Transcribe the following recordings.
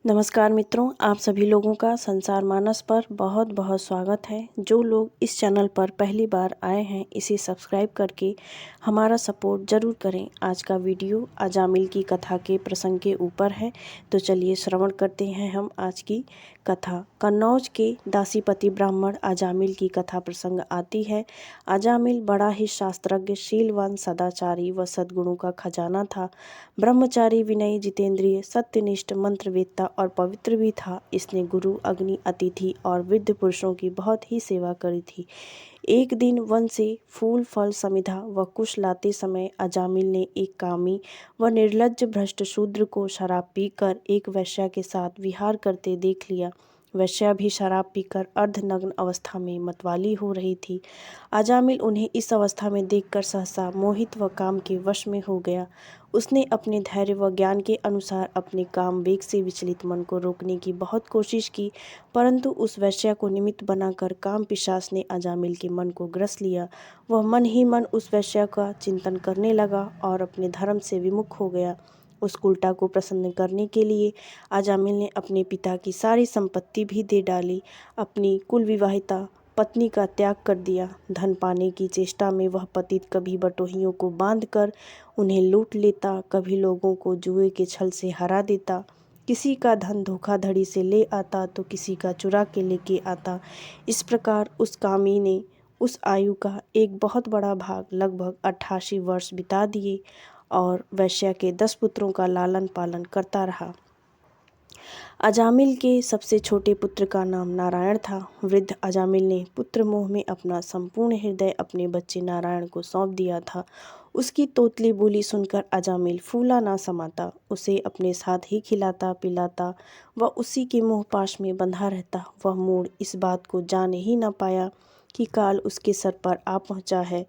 नमस्कार मित्रों, आप सभी लोगों का संसार मानस पर बहुत बहुत स्वागत है। जो लोग इस चैनल पर पहली बार आए हैं इसे सब्सक्राइब करके हमारा सपोर्ट ज़रूर करें। आज का वीडियो अजामिल की कथा के प्रसंग के ऊपर है, तो चलिए श्रवण करते हैं हम आज की कथा। कन्नौज के दासीपति ब्राह्मण अजामिल की कथा प्रसंग आती है। अजामिल बड़ा ही शास्त्रज्ञ, शीलवान, सदाचारी व सद्गुणों का खजाना था। ब्रह्मचारी, विनयी, जितेंद्रिय, सत्यनिष्ठ, मंत्रवेत्ता और पवित्र भी था। इसने गुरु, अग्नि, अतिथि और वृद्ध पुरुषों की बहुत ही सेवा करी थी। एक दिन वन से फूल, फल, समिधा व कुश लाते समय अजामिल ने एक कामी व निर्लज्ज भ्रष्ट शूद्र को शराब पीकर एक वेश्या के साथ विहार करते देख लिया। वेश्या भी शराब पीकर अर्धनग्न अवस्था में मतवाली हो रही थी। अजामिल उन्हें इस अवस्था में देखकर सहसा मोहित व काम के वश में हो गया। उसने अपने धैर्य व ज्ञान के अनुसार अपने काम वेग से विचलित मन को रोकने की बहुत कोशिश की, परंतु उस वेश्या को निमित्त बनाकर काम पिशाच ने अजामिल के मन को ग्रस लिया। वह मन ही मन उस वेश्या का चिंतन करने लगा और अपने धर्म से विमुख हो गया। उस उल्टा को प्रसन्न करने के लिए अजामिल ने अपने पिता की सारी संपत्ति भी दे डाली। अपनी कुल विवाहिता पत्नी का त्याग कर दिया। धन पाने की चेष्टा में वह पतित कभी बटोहियों को बांधकर उन्हें लूट लेता, कभी लोगों को जुए के छल से हरा देता। किसी का धन धोखाधड़ी से ले आता तो किसी का चुरा के लेके आता। इस प्रकार उस कामी ने उस आयु का एक बहुत बड़ा भाग, लगभग 88 वर्ष बिता दिए और वैश्या के 10 पुत्रों का लालन पालन करता रहा। अजामिल के सबसे छोटे पुत्र का नाम नारायण था। वृद्ध अजामिल ने पुत्र मोह में अपना संपूर्ण हृदय अपने बच्चे नारायण को सौंप दिया था। उसकी तोतली बोली सुनकर अजामिल फूला ना समाता। उसे अपने साथ ही खिलाता पिलाता व उसी के मोहपाश में बंधा रहता। वह मूढ़ इस बात को जान ही न पाया कि काल उसके सर पर आ पहुंचा है।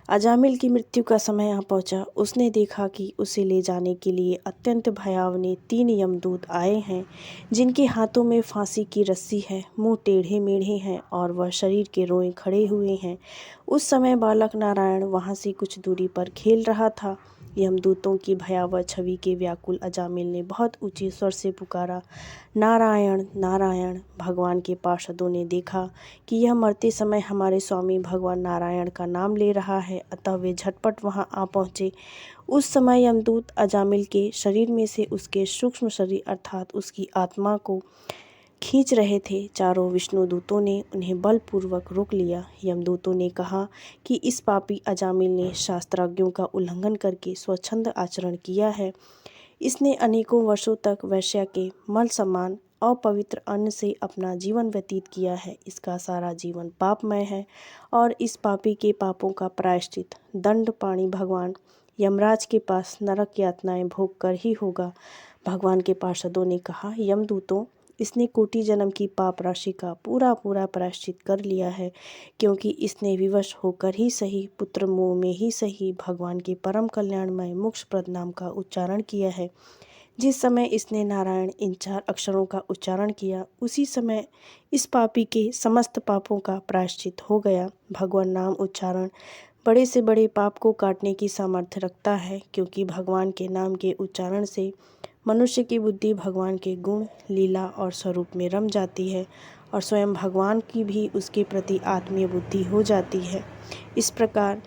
अजामिल की मृत्यु का समय आ पहुंचा। उसने देखा कि उसे ले जाने के लिए अत्यंत भयावने 3 यमदूत आए हैं, जिनके हाथों में फांसी की रस्सी है, मुंह टेढ़े मेढ़े हैं और वह शरीर के रोए खड़े हुए हैं। उस समय बालक नारायण वहां से कुछ दूरी पर खेल रहा था। यमदूतों की भयावह छवि के व्याकुल अजामिल ने बहुत ऊंचे स्वर से पुकारा, नारायण नारायण। भगवान के पार्षदों ने देखा कि यह मरते समय हमारे स्वामी भगवान नारायण का नाम ले रहा है, अतः वे झटपट वहां आ पहुंचे। उस समय यमदूत अजामिल के शरीर में से उसके सूक्ष्म शरीर अर्थात उसकी आत्मा को खींच रहे थे। चारों विष्णु दूतों ने उन्हें बलपूर्वक रोक लिया। यमदूतों ने कहा कि इस पापी अजामिल ने शास्त्राज्ञों का उल्लंघन करके स्वच्छंद आचरण किया है। इसने अनेकों वर्षों तक वैश्या के मल समान अपवित्र अन्न से अपना जीवन व्यतीत किया है। इसका सारा जीवन पापमय है और इस पापी के पापों का प्रायश्चित दंड पाणी भगवान यमराज के पास नरक यातनाएं भोग कर ही होगा। भगवान के पार्षदों ने कहा, यमदूतों, इसने कोटि जन्म की पाप राशि का पूरा प्रायश्चित कर लिया है, क्योंकि इसने विवश होकर ही सही, पुत्र मोह में ही सही, भगवान के परम कल्याणमय मोक्षप्रद नाम का उच्चारण किया है। जिस समय इसने नारायण इन 4 अक्षरों का उच्चारण किया, उसी समय इस पापी के समस्त पापों का प्रायश्चित हो गया। भगवान नाम उच्चारण बड़े से बड़े पाप को काटने की सामर्थ्य रखता है, क्योंकि भगवान के नाम के उच्चारण से मनुष्य की बुद्धि भगवान के गुण, लीला और स्वरूप में रम जाती है और स्वयं भगवान की भी उसके प्रति आत्मीय बुद्धि हो जाती है। इस प्रकार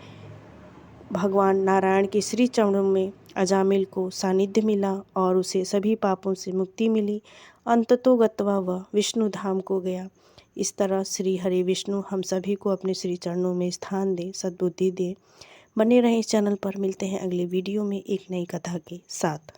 भगवान नारायण के श्री चरणों में अजामिल को सानिध्य मिला और उसे सभी पापों से मुक्ति मिली। अंततो गत्वा वह विष्णु धाम को गया। इस तरह श्री हरि विष्णु हम सभी को अपने श्री चरणों में स्थान दें, सद्बुद्धि दें। बने रहें इस चैनल पर। मिलते हैं अगले वीडियो में एक नई कथा के साथ।